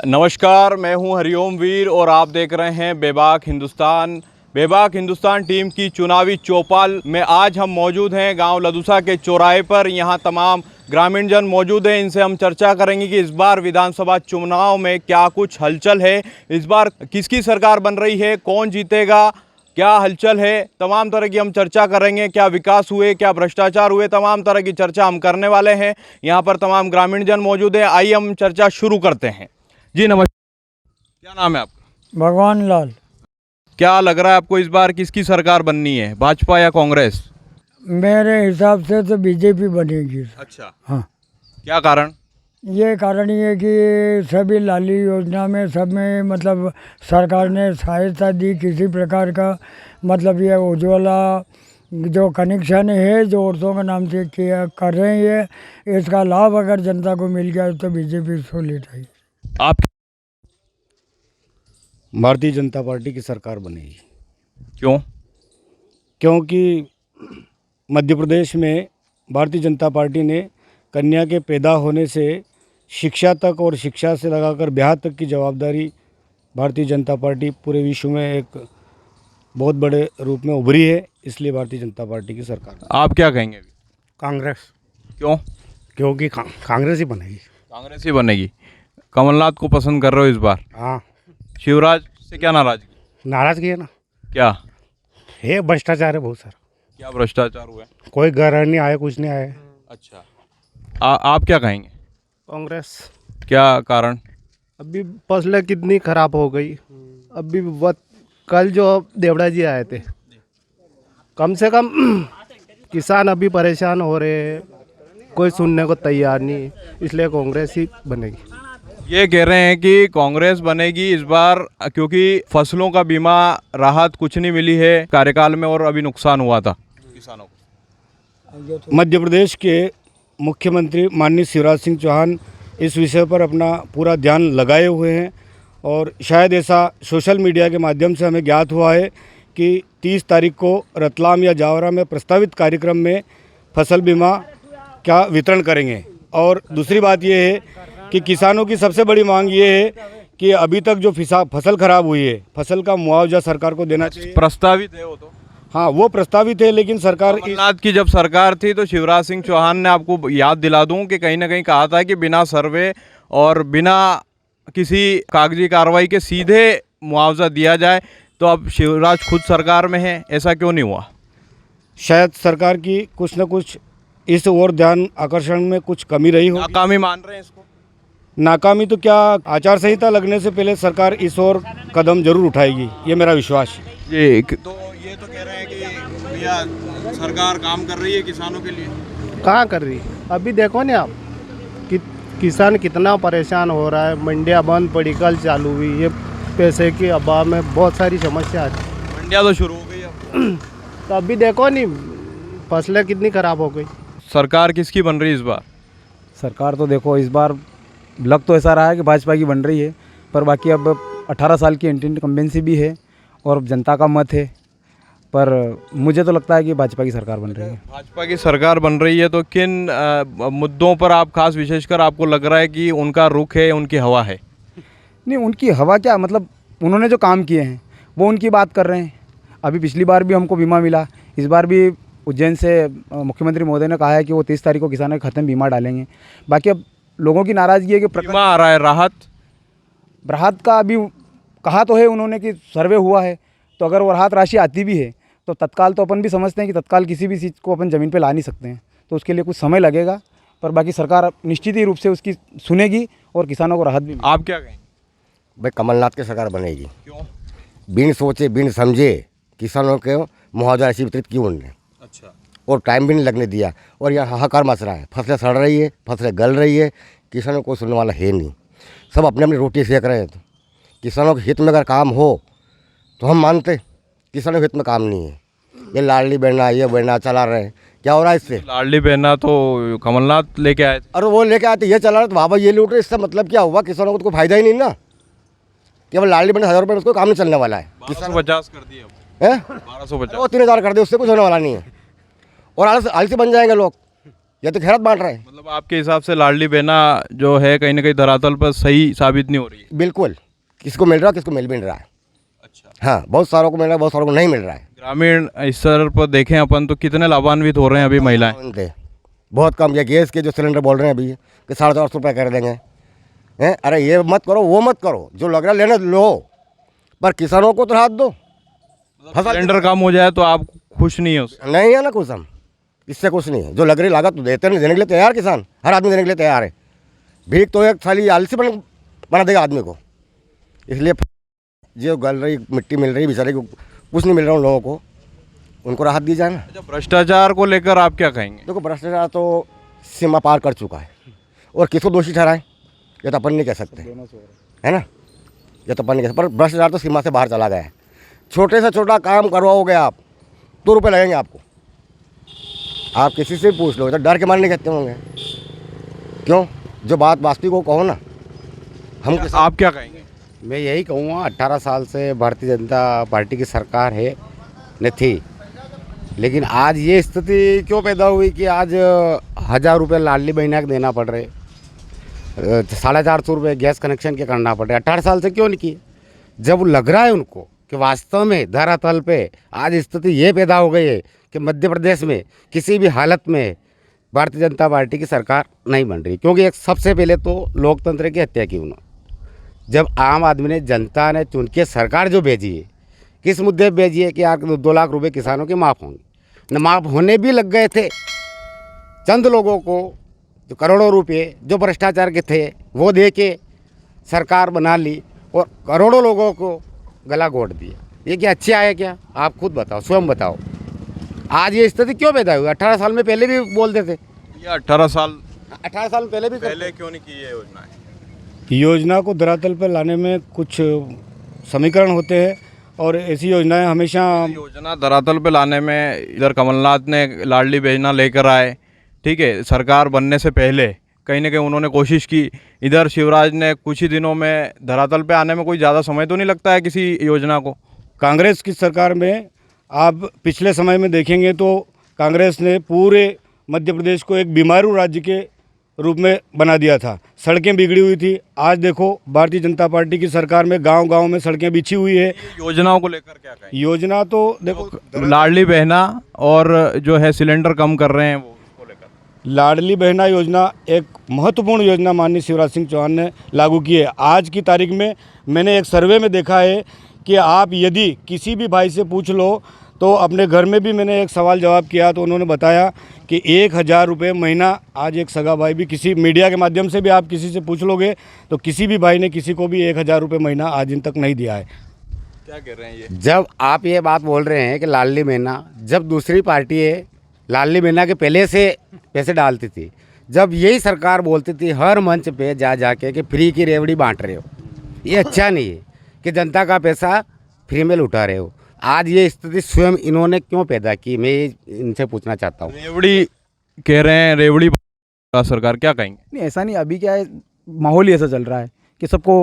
नमस्कार, मैं हूं हरिओम वीर और आप देख रहे हैं बेबाक हिंदुस्तान। बेबाक हिंदुस्तान टीम की चुनावी चौपाल में आज हम मौजूद हैं गांव लदूसा के चौराहे पर। यहां तमाम ग्रामीण जन मौजूद हैं। इनसे हम चर्चा करेंगे कि इस बार विधानसभा चुनाव में क्या कुछ हलचल है, इस बार किसकी सरकार बन रही है, कौन जीतेगा, क्या हलचल है, तमाम तरह की हम चर्चा करेंगे। क्या विकास हुए, क्या भ्रष्टाचार हुए, तमाम तरह की चर्चा हम करने वाले हैं। यहाँ पर तमाम ग्रामीण जन मौजूद हैं। आइए हम चर्चा शुरू करते हैं। जी नमस्कार, क्या नाम है आपका? भगवान लाल। क्या लग रहा है आपको इस बार किसकी सरकार बननी है, भाजपा या कांग्रेस? मेरे हिसाब से तो बीजेपी बनेगी। अच्छा, हाँ, क्या कारण? ये कारण ये कि सभी लाली योजना में सब में मतलब सरकार ने सहायता दी किसी प्रकार का। मतलब ये उज्ज्वला जो कनेक्शन है जो औरतों के नाम से किया कर रहे हैं, ये इसका लाभ अगर जनता को मिल गया तो बीजेपी को लेता है। आप भारतीय जनता पार्टी की सरकार बनेगी। क्यों? क्योंकि मध्य प्रदेश में भारतीय जनता पार्टी ने कन्या के पैदा होने से शिक्षा तक और शिक्षा से लगाकर ब्याह तक की जवाबदारी भारतीय जनता पार्टी पूरे विश्व में एक बहुत बड़े रूप में उभरी है। इसलिए भारतीय जनता पार्टी की सरकार। आप क्या कहेंगे अभी? कांग्रेस। क्यों? क्योंकि कांग्रेस ही बनेगी। कांग्रेस ही बनेगी। कमलनाथ को पसंद कर रहे हो इस बार? हाँ। शिवराज से क्या नाराजगी? नाराजगी है ना, क्या है भ्रष्टाचार है बहुत सारा। क्या भ्रष्टाचार हुआ है? कोई घर नहीं आए, कुछ नहीं आए। अच्छा, आप क्या कहेंगे? कांग्रेस। क्या कारण? अभी फसलें कितनी खराब हो गई। अभी कल जो देवड़ा जी आए थे, कम से कम किसान अभी परेशान हो रहे हैं, कोई सुनने को तैयार नहीं, इसलिए कांग्रेस ही बनेगी। ये कह रहे हैं कि कांग्रेस बनेगी इस बार क्योंकि फसलों का बीमा राहत कुछ नहीं मिली है कार्यकाल में और अभी नुकसान हुआ था किसानों को। मध्य प्रदेश के मुख्यमंत्री माननीय शिवराज सिंह चौहान इस विषय पर अपना पूरा ध्यान लगाए हुए हैं और शायद ऐसा सोशल मीडिया के माध्यम से हमें ज्ञात हुआ है कि 30 तारीख को रतलाम या जावरा में प्रस्तावित कार्यक्रम में फसल बीमा का वितरण करेंगे। और दूसरी बात यह है कि किसानों की सबसे बड़ी मांग ये है कि अभी तक जो फसल खराब हुई है, फसल का मुआवजा सरकार को देना चाहिए। प्रस्तावित है वो तो। हाँ, वो प्रस्तावित है, लेकिन सरकार कमलनाथ की जब सरकार थी तो शिवराज सिंह चौहान ने, आपको याद दिला दूं कि कहीं ना कहीं कहा था कि बिना सर्वे और बिना किसी कागजी कार्रवाई के सीधे मुआवजा दिया जाए। तो अब शिवराज खुद सरकार में है, ऐसा क्यों नहीं हुआ? शायद सरकार की कुछ न कुछ इस ओर ध्यान आकर्षण में कुछ कमी रही हो। नाकामी मान रहे हैं इसको? नाकामी तो क्या, आचार संहिता लगने से पहले सरकार इस ओर कदम जरूर उठाएगी, ये मेरा विश्वास है। ये तो कह रहे हैं कि भैया सरकार काम कर रही है किसानों के लिए। कहाँ कर रही है? अभी देखो ना आप कि किसान कितना परेशान हो रहा है। मंडियाँ बंद पड़ी, कल चालू हुई, ये पैसे के अभाव में बहुत सारी समस्या आती। मंडियाँ तो शुरू हो गई अब। तो अभी देखो नहीं, फसलें कितनी खराब हो गई। सरकार किसकी बन रही है इस बार? सरकार तो देखो इस बार लग तो ऐसा रहा है कि भाजपा की बन रही है, पर बाकी अब 18 साल की एंटी इनकम्बेंसी भी है और जनता का मत है। पर मुझे तो लगता है कि भाजपा की सरकार बन रही है। भाजपा की सरकार बन रही है तो किन मुद्दों पर आप खास विशेषकर आपको लग रहा है कि उनका रुख है, उनकी हवा है? नहीं, उनकी हवा क्या, मतलब उन्होंने जो काम किए हैं वो उनकी बात कर रहे हैं। अभी पिछली बार भी हमको बीमा मिला, इस बार भी उज्जैन से मुख्यमंत्री महोदय ने कहा है कि वो 30 तारीख को किसानों के खाते में बीमा डालेंगे। बाकी अब लोगों की नाराज़गी है कि बीमा आ रहा है, राहत का अभी कहा तो है उन्होंने कि सर्वे हुआ है, तो अगर वो राहत राशि आती भी है तो तत्काल तो अपन भी समझते हैं कि तत्काल किसी भी चीज़ को अपन ज़मीन पे ला नहीं सकते हैं, तो उसके लिए कुछ समय लगेगा। पर बाकी सरकार निश्चित ही रूप से उसकी सुनेगी और किसानों को राहत भी। आप क्या कहेंगे? भाई कमलनाथ की सरकार बनेगी। क्यों? बिन सोचे बिन समझे किसानों के मुआवजा राशि वितरित की उन्होंने। अच्छा। और टाइम भी नहीं लगने दिया और यहाँ हाहाकार मच रहा है। फसलें सड़ रही है, फसलें गल रही है, किसानों को सुनने वाला है नहीं। सब अपने अपनी रोटी सेक रहे हैं। तो किसानों के हित में अगर काम हो तो हम मानते, किसानों के हित में काम नहीं है। ये लाडली बहना, ये बहना चला रहे हैं, क्या हो रहा है इससे? लाडली बहना तो कमलनाथ लेके आए थे। और वो लेके आते, ये चला रहे तो बाबा ये लूट रहे। इसका मतलब क्या हुआ? किसानों को तो कोई फायदा ही नहीं ना। केवल लाडली बहना 1000 रुपये उसको काम नहीं चलने वाला है। 1250 कर दिए हैं? 1250। वो 3000 कर दे, उससे कुछ होने वाला नहीं है। और आलसी बन जाएंगे लोग। ये तो खैरत बांट रहे हैं। मतलब आपके हिसाब से लाडली बहना जो है कहीं ना कहीं धरातल पर सही साबित नहीं हो रही है। बिल्कुल, किसको मिल रहा है, किसको मिल भी नहीं रहा है। अच्छा, हाँ, बहुत सारों को मिल रहा है, बहुत सारों को नहीं मिल रहा है। ग्रामीण स्तर पर देखें अपन तो कितने लाभान्वित हो रहे हैं अभी महिलाएं। उनके बहुत कम, ये गैस के जो सिलेंडर बोल रहे हैं अभी कि 450 रुपये कर देंगे हैं। अरे ये मत करो, वो मत करो, जो लग रहा है लेने लो, पर किसानों को तो राहत दो। सिलेंडर कम हो जाए तो आप खुश नहीं है उससे? नहीं है ना कुछ, हम इससे कुछ नहीं है। जो लग रही लागत तो देते नहीं, देने के लिए तैयार किसान, हर आदमी देने के लिए तैयार है। भीख तो एक थाली आलसी बना देगा आदमी को। इसलिए जो गल रही मिट्टी मिल रही बेचारे को, कुछ नहीं मिल रहा उन लोगों को, उनको राहत दी जाए ना। अच्छा, भ्रष्टाचार को लेकर आप क्या कहेंगे? देखो, भ्रष्टाचार तो सीमा पार कर चुका है, और किसको दोषी ठहराएं ये तो अपन नहीं कह सकते, है ना। ये तो अपन नहीं कह सकते, पर भ्रष्टाचार तो सीमा से बाहर चला गया है। छोटे से छोटा काम करवाओगे आप, 2 रुपये लगेंगे आपको। आप किसी से पूछ लो तो डर के मारे नहीं कहते होंगे। क्यों? जो बात वास्तविक को कहो ना। हम आप क्या कहेंगे? मैं यही कहूँगा, 18 साल से भारतीय जनता पार्टी की सरकार है न थी, लेकिन आज ये स्थिति क्यों पैदा हुई कि आज 1000 रुपये लाडली बहना को देना पड़ रहे, 450 रुपये गैस कनेक्शन के करना पड़ रहे। 18 साल से क्यों नहीं किए? जब लग रहा है उनको कि वास्तव में धरातल पे आज स्थिति ये पैदा हो गई है कि मध्य प्रदेश में किसी भी हालत में भारतीय जनता पार्टी की सरकार नहीं बन रही। क्योंकि एक सबसे पहले तो लोकतंत्र की हत्या की उन्होंने। जब आम आदमी ने, जनता ने चुन के सरकार जो भेजी है, किस मुद्दे पे भेजी है कि यार 2 लाख रुपए किसानों के माफ़ होंगे, न माफ़ होने भी लग गए थे। चंद लोगों को जो करोड़ों रुपए जो भ्रष्टाचार के थे वो दे के सरकार बना ली, और करोड़ों लोगों को गला घोट दिया। ये क्या अच्छे आए क्या? आप खुद बताओ, स्वयं बताओ। आज ये स्थिति क्यों पैदा हुई? 18 साल में पहले भी बोलते थे। ये 18 साल में पहले भी पहले क्यों नहीं की ये योजनाएं? योजना को धरातल पर लाने में कुछ समीकरण होते हैं, और ऐसी योजनाएं हमेशा योजना धरातल पे लाने में इधर कमलनाथ ने लाडली बहना लेकर आए, ठीक है, सरकार बनने से पहले कहीं ना कहीं उन्होंने कोशिश की। इधर शिवराज ने कुछ ही दिनों में धरातल पे आने में कोई ज़्यादा समय तो नहीं लगता है किसी योजना को? कांग्रेस की सरकार में आप पिछले समय में देखेंगे तो कांग्रेस ने पूरे मध्य प्रदेश को एक बीमारू राज्य के रूप में बना दिया था। सड़कें बिगड़ी हुई थी। आज देखो भारतीय जनता पार्टी की सरकार में गांव-गांव में सड़कें बिछी हुई है। योजनाओं को लेकर क्या कहें? योजना तो देखो, लाडली बहना और जो है सिलेंडर कम कर रहे हैं वो उसको लेकर लाडली बहना योजना एक महत्वपूर्ण योजना माननीय शिवराज सिंह चौहान ने लागू की है। आज की तारीख में मैंने एक सर्वे में देखा है कि आप यदि किसी भी भाई से पूछ लो, तो अपने घर में भी मैंने एक सवाल जवाब किया तो उन्होंने बताया कि 1000 रुपये महीना आज एक सगा भाई भी, किसी मीडिया के माध्यम से भी आप किसी से पूछ लोगे तो किसी भी भाई ने किसी को भी 1000 रुपये महीना आज दिन तक नहीं दिया है। क्या कह रहे हैं ये? जब आप ये बात बोल रहे हैं कि लाडली बहना, जब दूसरी पार्टी है लाडली बहना के पहले से पैसे डालती थी, जब यही सरकार बोलती थी हर मंच पे जा के कि फ्री की रेवड़ी बांट रहे हो, ये अच्छा नहीं है कि जनता का पैसा फ्री में लुटा रहे हो। आज ये स्थिति स्वयं इन्होंने क्यों पैदा की, मैं इनसे पूछना चाहता हूँ। रेवड़ी कह रहे हैं, रेवड़ी का सरकार क्या कहेंगे? नहीं, ऐसा नहीं। अभी क्या है, माहौल ही ऐसा चल रहा है कि सबको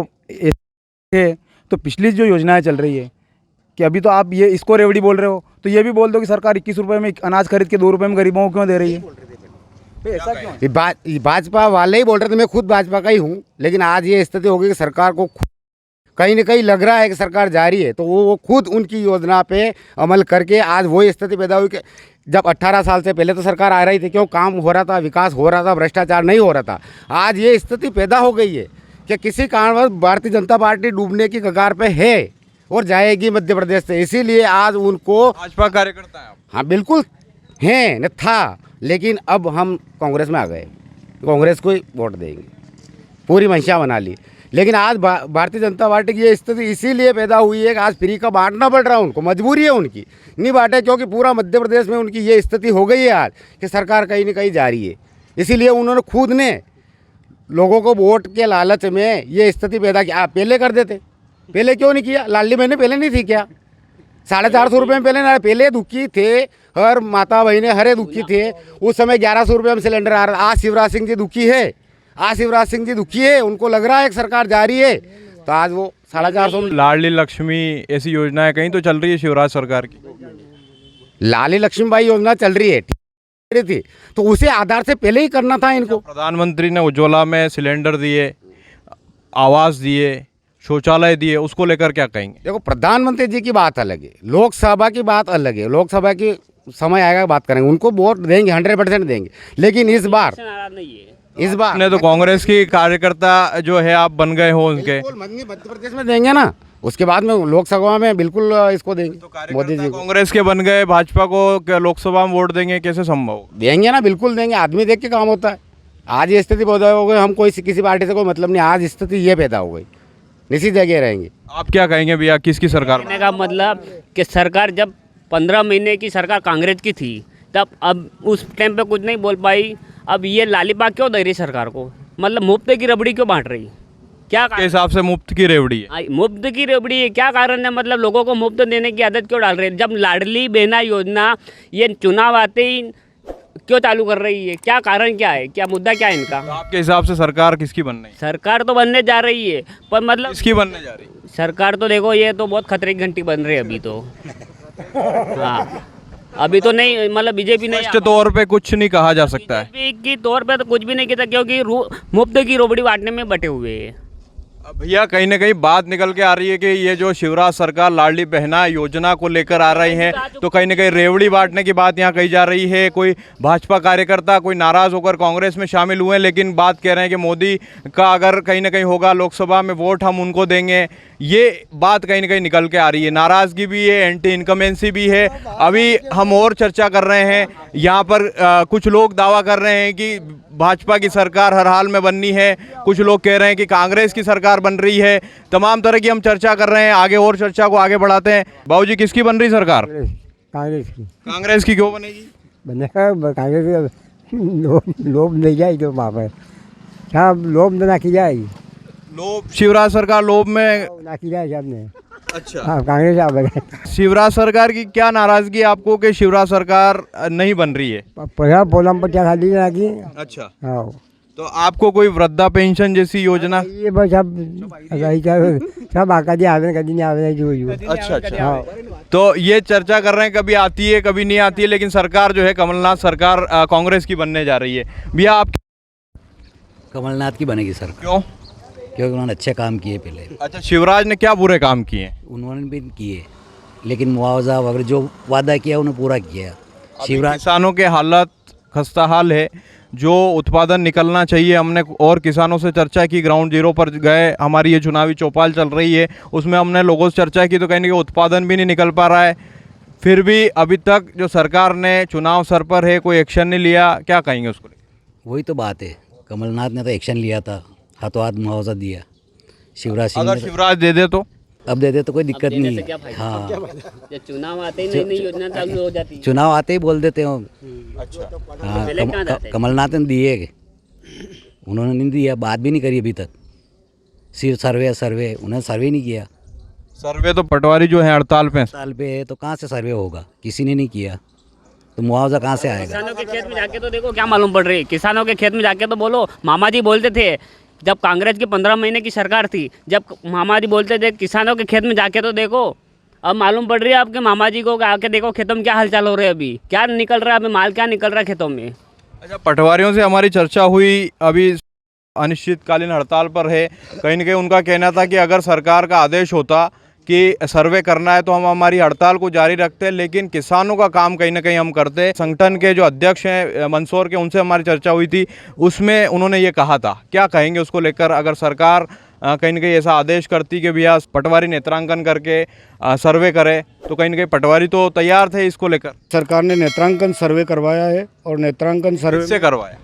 है। तो पिछली जो योजनाएं चल रही है कि अभी तो आप ये इसको रेवड़ी बोल रहे हो, तो ये भी बोल दो कि सरकार 21 रुपये में अनाज खरीद के 2 रुपये में गरीबों को क्यों दे रही है? ऐसा क्यों? ये भाजपा वाले ही बोल रहे थे, मैं खुद भाजपा का ही हूँ, लेकिन आज ये स्थिति हो गई कि सरकार को कहीं न कहीं लग रहा है कि सरकार जा रही है, तो वो खुद उनकी योजना पे अमल करके आज वो स्थिति पैदा हुई कि जब 18 साल से पहले तो सरकार आ रही थी, क्यों काम हो रहा था, विकास हो रहा था, भ्रष्टाचार नहीं हो रहा था। आज ये स्थिति पैदा हो गई है कि किसी कारणवश भारतीय जनता पार्टी डूबने की कगार पे है और जाएगी मध्य प्रदेश से। इसीलिए आज उनको, भाजपा कार्यकर्ता हैं आप? हाँ बिल्कुल हैं, न था, लेकिन अब हम कांग्रेस में आ गए, कांग्रेस को ही वोट देंगे, पूरी मंशा बना ली। लेकिन आज भारतीय जनता पार्टी की ये स्थिति इसीलिए पैदा हुई है कि आज फ्री का बांटना पड़ रहा है उनको, मजबूरी है उनकी, नहीं बांटे क्योंकि पूरा मध्य प्रदेश में उनकी ये स्थिति हो गई है आज कि सरकार कहीं न कहीं जा रही है। इसीलिए उन्होंने खुद ने लोगों को वोट के लालच में ये स्थिति पैदा की। आप पहले कर देते, पहले क्यों नहीं किया? लाडली बहन पहले नहीं थी क्या? 450 रुपये में पहले दुखी थे, हर माता बहनें हरे दुखी थे। उस समय 1100 रुपये में सिलेंडर आ रहा। आज शिवराज सिंह जी दुखी है, आज शिवराज सिंह जी दुखी है, उनको लग रहा है कि सरकार जा रही है, तो आज वो 450 लाडली लक्ष्मी ऐसी योजनाएं कहीं तो चल रही है शिवराज सरकार की? लाडली लक्ष्मीबाई योजना चल रही है। रही थी, तो उसे आधार से पहले ही करना था इनको। प्रधानमंत्री ने उज्ज्वला में सिलेंडर दिए, आवास दिए, शौचालय दिए, उसको लेकर क्या कहेंगे? देखो, प्रधानमंत्री जी की बात अलग है, लोकसभा की बात अलग है। लोकसभा की समय आएगा बात करेंगे, उनको वोट देंगे, 100% देंगे। लेकिन इस बार ने तो कांग्रेस की कार्यकर्ता जो है आप बन गए हो उनके, बिल्कुल मध्य प्रदेश में देंगे ना, उसके बाद में लोकसभा में बिल्कुल इसको देंगे। मोदी जी को कांग्रेस के बन गए, भाजपा को क्या लोकसभा में वोट देंगे? कैसे संभव? देंगे ना, बिल्कुल देंगे। आदमी देख के काम होता है। आज ये स्थिति पैदा हो गई, हम कोई किसी पार्टी से कोई मतलब नहीं, आज स्थिति ये पैदा हो गई, इसी जगह रहेंगे। आप क्या कहेंगे भैया, किसकी सरकार? कहने का मतलब कि सरकार जब 15 महीने की सरकार कांग्रेस की थी, तब अब उस टाइम पे कुछ नहीं बोल पाई। अब ये लालीपा क्यों दे रही सरकार को? मतलब मुफ्त की रबड़ी क्यों बांट रही? क्या के हिसाब से मुफ्त की रेवड़ी है? मुफ्त की रबड़ी है, क्या कारण है? मतलब लोगों को मुफ्त देने की आदत क्यों डाल रही है? जब लाडली बहना योजना ये चुनाव आते ही क्यों चालू कर रही है? क्या कारण क्या है? क्या मुद्दा क्या है इनका? तो आपके हिसाब से सरकार किसकी बन रही है? सरकार तो बनने जा रही है, पर मतलब किसकी बनने जा रही है? सरकार तो देखो, ये तो बहुत खतरे की घंटी बन रही है अभी तो। हाँ, अभी तो नहीं, मतलब बीजेपी नहीं, स्पष्ट तौर पे कुछ नहीं कहा जा सकता है। बीजेपी की तौर पे तो कुछ भी नहीं किया, क्योंकि मुफ्त की रोबड़ी बांटने में बटे हुए हैं। अब भैया कहीं ना कहीं बात निकल के आ रही है कि ये जो शिवराज सरकार लाडली बहना योजना को लेकर आ रही है, तो कहीं ना कहीं रेवड़ी बांटने की बात यहाँ कही जा रही है। कोई भाजपा कार्यकर्ता कोई नाराज होकर कांग्रेस में शामिल हुए, लेकिन बात कह रहे हैं कि मोदी का अगर कहीं ना कहीं होगा लोकसभा में वोट, हम उनको देंगे। ये बात कहीं ना कहीं निकल के आ रही है, नाराजगी भी है, एंटी इनकमेंसी भी है। अभी हम और चर्चा कर रहे हैं यहाँ पर। कुछ लोग दावा कर रहे हैं कि भाजपा की सरकार हर हाल में बननी है, कुछ लोग कह रहे हैं कि कांग्रेस की सरकार बन रही है। तमाम तरह की हम चर्चा कर रहे हैं, आगे और चर्चा को आगे बढ़ाते हैं। बाबूजी, किसकी बन रही सरकार? कांग्रेस की कांग्रेस की क्यों बनेगी? बनेगा कांग्रेस लोभ नहीं जाए तो वहाँ पर क्या लोभ ना की जाए, लोभ? शिवराज सरकार लोभ में ना की जाए सबने। अच्छा, हाँ, कांग्रेस आप बने। शिवराज सरकार की क्या नाराजगी है आपको कि शिवराज सरकार नहीं बन रही है? पैसा पोलम पर क्या खाली ना की। अच्छा, हाँ, तो आपको कोई वृद्धा पेंशन जैसी योजना? ये बस सब आका आवेदन कभी नहीं आवेदन जो अच्छा अच्छा, तो ये चर्चा कर रहे हैं कभी आती है कभी नहीं आती है, लेकिन सरकार जो है कमलनाथ सरकार कांग्रेस की बनने जा रही है। भैया आप? कमलनाथ की बनेगी सर, क्यों? क्योंकि उन्होंने अच्छे काम किए पहले। अच्छा, शिवराज ने क्या बुरे काम किए? उन्होंने भी किए, लेकिन मुआवजा वगैरह जो वादा किया उन्होंने पूरा किया। शिवराज किसानों के हालत खस्ता हाल है, जो उत्पादन निकलना चाहिए। हमने और किसानों से चर्चा की, ग्राउंड जीरो पर गए, हमारी ये चुनावी चौपाल चल रही है, उसमें हमने लोगों से चर्चा की, तो कहीं ना कहीं उत्पादन भी नहीं निकल पा रहा है। फिर भी अभी तक जो सरकार ने चुनाव सर पर है, कोई एक्शन नहीं लिया, क्या कहेंगे उसको? वही तो बात है, कमलनाथ ने तो एक्शन लिया था, हाथों हाथ मुआवजा दिया। शिवराज सिंह अगर ने शिवराज दे दे तो? अब दे दे तो कोई दिक्कत नहीं है। हाँ, जब चुनाव आते ही नई योजना चालू हो जाती है। चुनाव आते ही बोल देते हो। अच्छा, हाँ, कमलनाथ ने दिए, उन्होंने नहीं दिया, बात भी नहीं करी अभी तक। सिर्फ सर्वे उन्होंने सर्वे नहीं किया। सर्वे तो पटवारी जो है हड़ताल पे साल पे है तो कहाँ से सर्वे होगा, किसी ने नहीं किया, तो मुआवजा कहाँ से आएगा? किसानों के खेत में जाके तो देखो क्या मालूम पड़ रही है। किसानों के खेत में जाके तो बोलो, मामा जी बोलते थे जब कांग्रेस की 15 महीने की सरकार थी, जब मामा जी बोलते थे किसानों के खेत में जाके तो देखो। अब मालूम पड़ रही है आपके मामा जी को, आके देखो खेतों में क्या हालचाल हो रहे हैं, अभी क्या निकल रहा है, अभी माल क्या निकल रहा है खेतों में। अच्छा, पटवारियों से हमारी चर्चा हुई, अभी अनिश्चितकालीन हड़ताल पर है। कहीं ना कहीं उनका कहना था कि अगर सरकार का आदेश होता कि सर्वे करना है तो हम हमारी हड़ताल को जारी रखते, लेकिन किसानों का काम कहीं ना कहीं हम करते। संगठन के जो अध्यक्ष हैं मंदसौर के, उनसे हमारी चर्चा हुई थी, उसमें उन्होंने ये कहा था। क्या कहेंगे उसको लेकर? अगर सरकार कहीं ना कहीं ऐसा आदेश करती कि भैया पटवारी नेत्रांकन करके सर्वे करे, तो कहीं ना कहीं पटवारी तो तैयार थे इसको लेकर। सरकार ने नेत्रांकन सर्वे करवाया है और नेत्रांकन सर्वे किससे करवाया?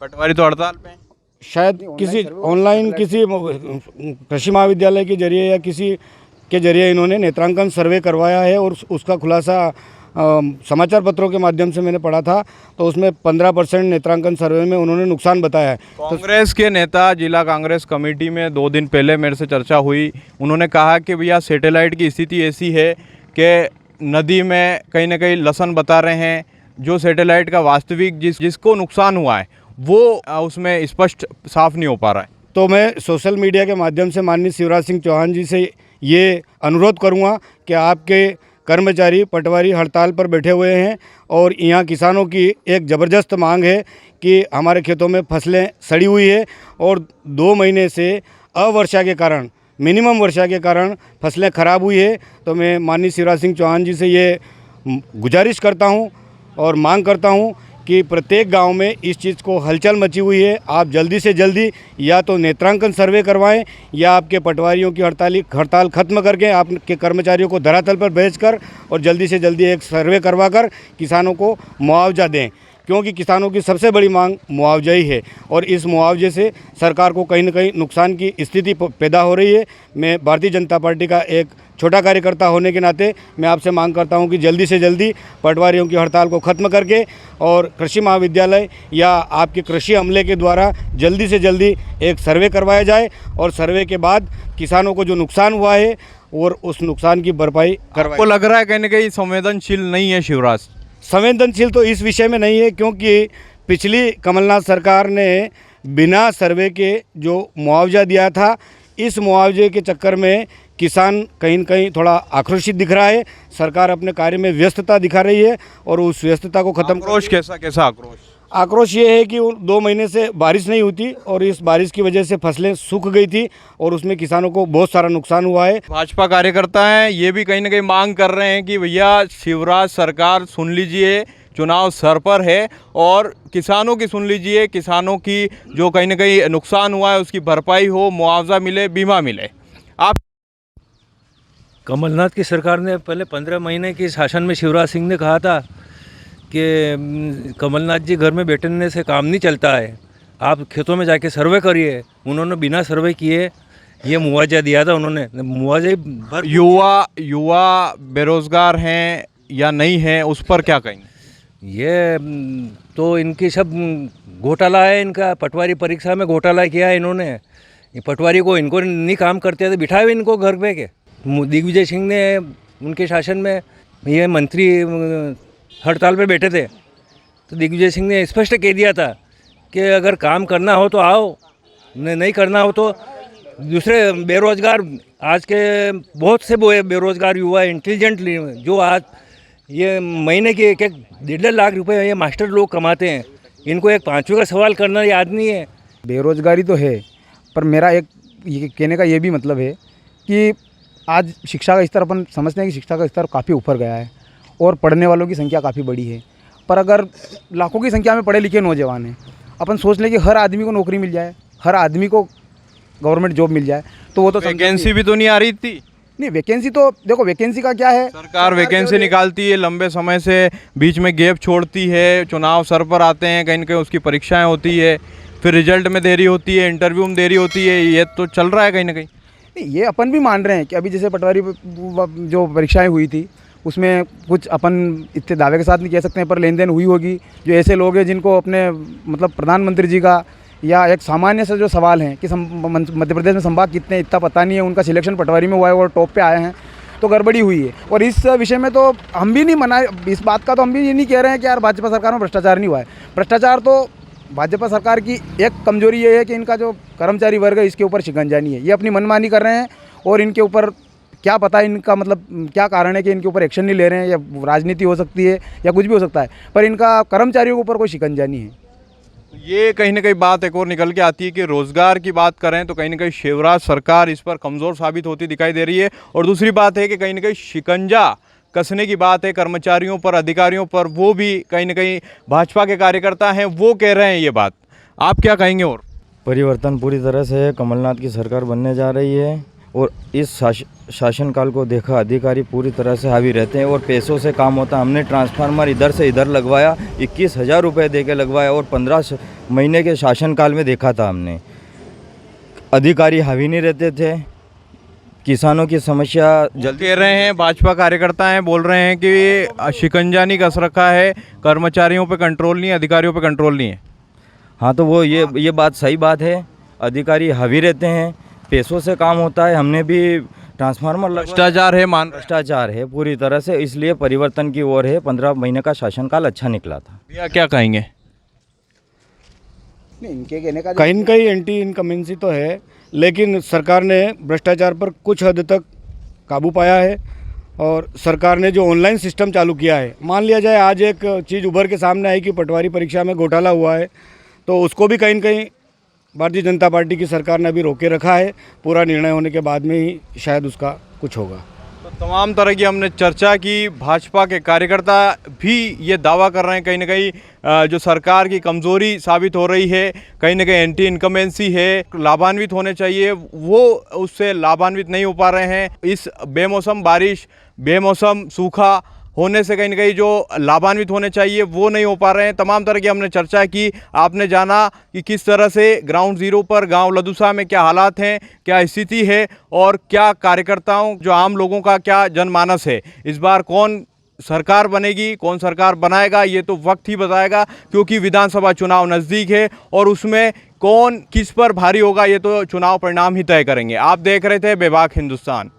पटवारी तो हड़ताल पे हैं। शायद किसी ऑनलाइन किसी कृषि महाविद्यालय के जरिए या किसी के जरिए इन्होंने नेत्रांकन सर्वे करवाया है, और उसका खुलासा समाचार पत्रों के माध्यम से मैंने पढ़ा था, तो उसमें 15% नेत्रांकन सर्वे में उन्होंने नुकसान बताया है। कांग्रेस के नेता जिला कांग्रेस कमेटी में 2 दिन पहले मेरे से चर्चा हुई, उन्होंने कहा कि भैया सैटेलाइट की स्थिति ऐसी है कि नदी में कहीं ना कहीं लसन बता रहे हैं, जो सैटेलाइट का वास्तविक जिसको नुकसान हुआ है वो उसमें स्पष्ट साफ नहीं हो पा रहा है। तो मैं सोशल मीडिया के माध्यम से माननीय शिवराज सिंह चौहान जी से ये अनुरोध करूंगा कि आपके कर्मचारी पटवारी हड़ताल पर बैठे हुए हैं और यहाँ किसानों की एक ज़बरदस्त मांग है कि हमारे खेतों में फसलें सड़ी हुई है और 2 महीने से अवर्षा के कारण, मिनिमम वर्षा के कारण फसलें ख़राब हुई है। तो मैं माननीय शिवराज सिंह चौहान जी से ये गुजारिश करता हूँ और मांग करता हूँ कि प्रत्येक गांव में इस चीज़ को हलचल मची हुई है, आप जल्दी से जल्दी या तो नेत्रांकन सर्वे करवाएं या आपके पटवारियों की हड़ताल ख़त्म करके आपके कर्मचारियों को धरातल पर भेजकर और जल्दी से जल्दी एक सर्वे करवाकर किसानों को मुआवजा दें, क्योंकि किसानों की सबसे बड़ी मांग मुआवजा ही है और इस मुआवजे से सरकार को कहीं न कहीं नुकसान की स्थिति पैदा हो रही है। मैं भारतीय जनता पार्टी का एक छोटा कार्यकर्ता होने के नाते मैं आपसे मांग करता हूं कि जल्दी से जल्दी पटवारियों की हड़ताल को ख़त्म करके और कृषि महाविद्यालय या आपके कृषि अमले के द्वारा जल्दी से जल्दी एक सर्वे करवाया जाए और सर्वे के बाद किसानों को जो नुकसान हुआ है और उस नुकसान की भरपाई करवाई। आपको लग रहा है कहीं ना कहीं संवेदनशील नहीं है शिवराज? संवेदनशील तो इस विषय में नहीं है, क्योंकि पिछली कमलनाथ सरकार ने बिना सर्वे के जो मुआवजा दिया था, इस मुआवजे के चक्कर में किसान कहीं न कहीं थोड़ा आक्रोशित दिख रहा है। सरकार अपने कार्य में व्यस्तता दिखा रही है और उस व्यस्तता को ख़त्म। आक्रोश कैसा आक्रोश? आक्रोश ये है कि 2 महीने से बारिश नहीं होती और इस बारिश की वजह से फसलें सूख गई थी और उसमें किसानों को बहुत सारा नुकसान हुआ है। भाजपा कार्यकर्ता हैं, ये भी कहीं ना कहीं मांग कर रहे हैं कि भैया शिवराज सरकार सुन लीजिए, चुनाव सर पर है और किसानों की सुन लीजिए, किसानों की जो कहीं ना कहीं नुकसान हुआ है उसकी भरपाई हो, मुआवजा मिले, बीमा मिले। आप कमलनाथ की सरकार ने पहले 15 महीने के शासन में शिवराज सिंह ने कहा था कि कमलनाथ जी घर में बैठने से काम नहीं चलता है, आप खेतों में जाके सर्वे करिए। उन्होंने बिना सर्वे किए ये मुआवजा दिया था। उन्होंने मुआवजा भर युवा बेरोजगार हैं या नहीं हैं, उस पर क्या कहेंगे? ये तो इनकी सब घोटाला है, इनका पटवारी परीक्षा में घोटाला किया है इन्होंने। ये पटवारी को इनको नहीं काम करते थे, बिठाए इनको घर पे के। दिग्विजय सिंह ने उनके शासन में ये मंत्री हड़ताल पे बैठे थे तो दिग्विजय सिंह ने स्पष्ट कह दिया था कि अगर काम करना हो तो आओ, नहीं करना हो तो दूसरे बेरोजगार, आज के बहुत से बेरोजगार युवा इंटेलिजेंटली जो आज ये महीने के 1.5 लाख रुपए ये मास्टर लोग कमाते हैं, इनको एक 5वीं का सवाल करना याद नहीं है। बेरोजगारी तो है, पर मेरा एक ये कहने का ये भी मतलब है कि आज शिक्षा का स्तर अपन समझते हैं कि शिक्षा का स्तर काफ़ी ऊपर गया है और पढ़ने वालों की संख्या काफ़ी बड़ी है। पर अगर लाखों की संख्या में पढ़े लिखे नौजवान हैं, अपन सोच लें कि हर आदमी को नौकरी मिल जाए, हर आदमी को गवर्नमेंट जॉब मिल जाए, तो वो तो वैकेंसी भी तो नहीं आ रही थी। नहीं, वैकेंसी तो देखो, वैकेंसी का क्या है, सरकार वैकेंसी निकालती है, लंबे समय से बीच में गैप छोड़ती है, चुनाव सर पर आते हैं, कहीं न कहीं उसकी परीक्षाएं होती है, फिर रिजल्ट में देरी होती है, इंटरव्यू में देरी होती है, ये तो चल रहा है कहीं ना कहीं। ये अपन भी मान रहे हैं कि अभी जैसे पटवारी जो परीक्षाएं हुई थी उसमें कुछ अपन इतने दावे के साथ नहीं कह सकते हैं, पर लेन देन हुई होगी। जो ऐसे लोग हैं जिनको अपने मतलब प्रधानमंत्री जी का या एक सामान्य से जो सवाल हैं कि मध्य प्रदेश में संभाग कितने, इतना पता नहीं है, उनका सिलेक्शन पटवारी में हुआ है और टॉप पे आए हैं, तो गड़बड़ी हुई है। और इस विषय में तो हम भी नहीं मना, इस बात का तो हम भी ये नहीं कह रहे हैं कि यार भाजपा सरकार में भ्रष्टाचार नहीं हुआ है। भ्रष्टाचार तो भाजपा सरकार की एक कमजोरी ये है कि इनका जो कर्मचारी वर्ग है इसके ऊपर शिकंजा नहीं है, ये अपनी मनमानी कर रहे हैं और इनके ऊपर क्या पता इनका मतलब क्या कारण है कि इनके ऊपर एक्शन नहीं ले रहे हैं, या राजनीति हो सकती है या कुछ भी हो सकता है, पर इनका कर्मचारियों के ऊपर कोई शिकंजा नहीं है। ये कहीं ना कहीं बात एक और निकल के आती है कि रोजगार की बात करें तो कहीं ना कहीं शिवराज सरकार इस पर कमज़ोर साबित होती दिखाई दे रही है, और दूसरी बात है कि कहीं ना कहीं शिकंजा कसने की बात है कर्मचारियों पर, अधिकारियों पर, वो भी कहीं ना कहीं भाजपा के कार्यकर्ता हैं, वो कह रहे हैं ये बात। आप क्या कहेंगे? और परिवर्तन पूरी तरह से कमलनाथ की सरकार बनने जा रही है और इस शासनकाल को देखा अधिकारी पूरी तरह से हावी रहते हैं और पैसों से काम होता है। हमने ट्रांसफार्मर इधर से इधर लगवाया, 21,000 रुपये दे के लगवाया और 15 महीने के शासनकाल में देखा था हमने, अधिकारी हावी नहीं रहते थे। किसानों की समस्या जल्दी कह रहे हैं, भाजपा कार्यकर्ता हैं, बोल रहे हैं कि शिकंजा नहीं कस रखा है, कर्मचारियों पे कंट्रोल नहीं है, अधिकारियों पे कंट्रोल नहीं है। हाँ, तो वो ये बात सही बात है, अधिकारी हावी रहते हैं, पैसों से काम होता है। हमने भी ट्रांसफार्मर भ्रष्टाचार है, भ्रष्टाचार है पूरी तरह से, इसलिए परिवर्तन की ओर है। 15 महीने का शासनकाल अच्छा निकला था। भैया क्या कहेंगे? इनके कहने का कहीं न कहीं एंटी इनकमेंसी तो है, लेकिन सरकार ने भ्रष्टाचार पर कुछ हद तक काबू पाया है और सरकार ने जो ऑनलाइन सिस्टम चालू किया है, मान लिया जाए आज एक चीज़ उभर के सामने आई कि पटवारी परीक्षा में घोटाला हुआ है, तो उसको भी कहीं न कहीं भारतीय जनता पार्टी की सरकार ने अभी रोके रखा है। पूरा निर्णय होने के बाद में ही शायद उसका कुछ होगा। तो तमाम तरह की हमने चर्चा की। भाजपा के कार्यकर्ता भी ये दावा कर रहे हैं कहीं ना कहीं जो सरकार की कमज़ोरी साबित हो रही है, कहीं ना कहीं एंटी इनकमेंसी है, लाभान्वित होने चाहिए, वो उससे लाभान्वित नहीं हो पा रहे हैं। इस बेमौसम बारिश, बेमौसम सूखा होने से कहीं ना कहीं जो लाभान्वित होने चाहिए वो नहीं हो पा रहे हैं। तमाम तरह की हमने चर्चा की। आपने जाना कि किस तरह से ग्राउंड ज़ीरो पर गांव लदूसा में क्या हालात हैं, क्या स्थिति है और क्या कार्यकर्ताओं, जो आम लोगों का क्या जनमानस है। इस बार कौन सरकार बनेगी, कौन सरकार बनाएगा, ये तो वक्त ही बताएगा, क्योंकि विधानसभा चुनाव नज़दीक है और उसमें कौन किस पर भारी होगा ये तो चुनाव परिणाम ही तय करेंगे। आप देख रहे थे बेबाक हिंदुस्तान।